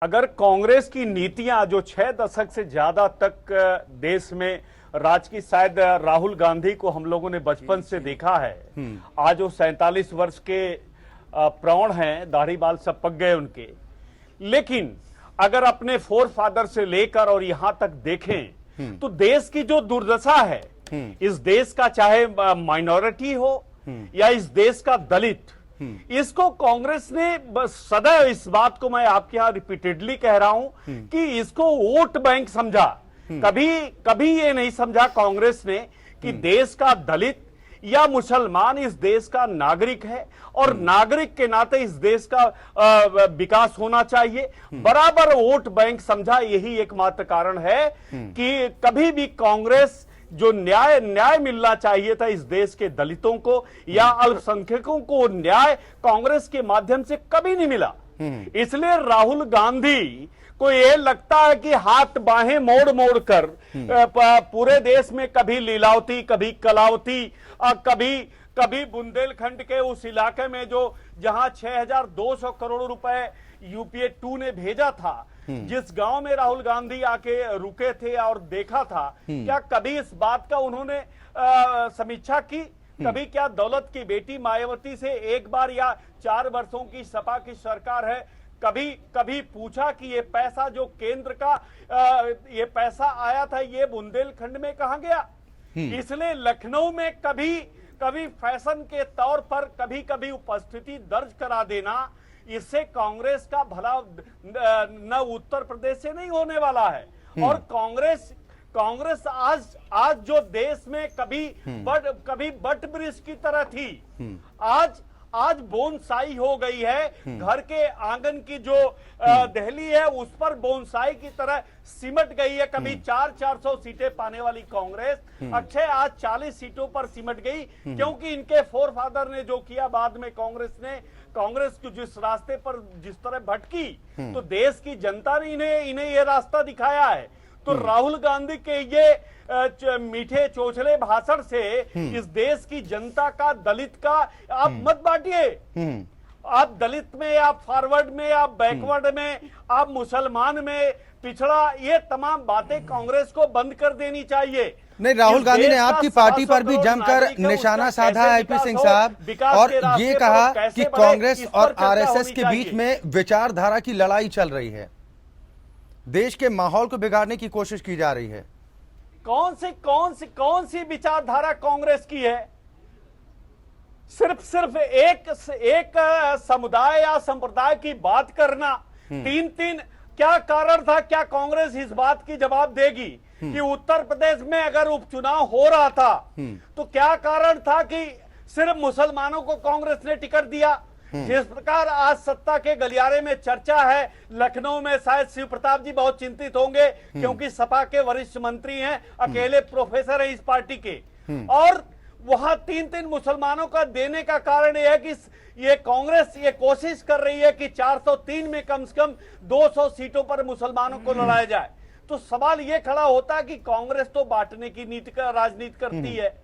अगर कांग्रेस की नीतियां जो 6 दशक से ज्यादा तक देश में राज की, शायद राहुल गांधी को हम लोगों ने बचपन से देखा है। आज वो 47 वर्ष के प्रौढ़ हैं, दाढ़ी बाल सब पक गए उनके। लेकिन अगर अपने फोर फादर से लेकर और यहां तक देखें तो देश की जो दुर्दशा है, इस देश का चाहे माइनॉरिटी हो या इस देश का दलित, इसको कांग्रेस ने सदैव, इस बात को मैं आपके यहां रिपीटेडली कह रहा हूं कि इसको वोट बैंक समझा। कभी ये नहीं समझा कांग्रेस ने कि देश का दलित या मुसलमान इस देश का नागरिक है और नागरिक के नाते इस देश का विकास होना चाहिए। बराबर वोट बैंक समझा। यही एकमात्र कारण है कि कभी भी कांग्रेस जो न्याय मिलना चाहिए था इस देश के दलितों को या अल्पसंख्यकों को, न्याय कांग्रेस के माध्यम से कभी नहीं मिला। इसलिए राहुल गांधी को ये लगता है कि हाथ बाहें मोड़ मोड़ कर पूरे देश में कभी लीलावती, कभी कलावती, कभी बुंदेलखंड के उस इलाके में जो जहां 6,200 करोड़ रुपए यूपीए 2 ने भेजा था, जिस गांव में राहुल गांधी आके रुके थे और देखा था, क्या कभी इस बात का उन्होंने समीक्षा की? कभी क्या दौलत की बेटी मायावती से एक बार या 4 वर्षों की सपा की सरकार है, कभी पूछा कि ये पैसा जो केंद्र का ये पैसा आया था ये बुंदेलखंड में कहां गया? इसलिए लखनऊ में कभी फैशन के तौर पर कभी उपस्थिति दर्ज करा देना, इससे कांग्रेस का भला न उत्तर प्रदेश से नहीं होने वाला है। और कांग्रेस आज जो देश में कभी बट ब्रिज की तरह थी, आज बोनसाई हो गई है। घर के आंगन की जो दहली है उस पर बोनसाई की तरह सिमट गई है। कभी 400 सीटें पाने वाली कांग्रेस अक्षय आज 40 सीटों पर सिमट गई, क्योंकि इनके फोर फादर ने जो किया, बाद में कांग्रेस को जिस रास्ते पर जिस तरह भटकी, तो देश की जनता ने इन्हें ये रास्ता दिखाया है। तो राहुल गांधी के ये मीठे चोचले भाषण से इस देश की जनता का, दलित का आप मत बांटिए। आप दलित में, आप फॉरवर्ड में, आप बैकवर्ड में, आप मुसलमान में, पिछड़ा, ये तमाम बातें कांग्रेस को बंद कर देनी चाहिए। नहीं, राहुल गांधी ने आपकी पार्टी पर भी जमकर निशाना साधा है आईपी सिंह साहब, और ये कहा कि कांग्रेस और आरएसएस के बीच में विचारधारा की लड़ाई चल रही है, देश के माहौल को बिगाड़ने की कोशिश की जा रही है। कौन सी विचारधारा कांग्रेस की है? सिर्फ एक समुदाय या संप्रदाय की बात करना, तीन क्या कारण था? क्या कांग्रेस इस बात की जवाब देगी कि उत्तर प्रदेश में अगर उपचुनाव हो रहा था तो क्या कारण था कि सिर्फ मुसलमानों को कांग्रेस ने टिकट दिया? जिस प्रकार आज सत्ता के गलियारे में चर्चा है, लखनऊ में शायद शिव प्रताप जी बहुत चिंतित होंगे, क्योंकि सपा के वरिष्ठ मंत्री हैं, अकेले प्रोफेसर हैं इस पार्टी के, और वहां 3 मुसलमानों का देने का कारण यह है कि ये कांग्रेस ये कोशिश कर रही है कि 403 में कम से कम 200 सीटों पर मुसलमानों को लड़ाया जाए। तो सवाल ये खड़ा होता है कि कांग्रेस तो बांटने की नीति का राजनीति करती है।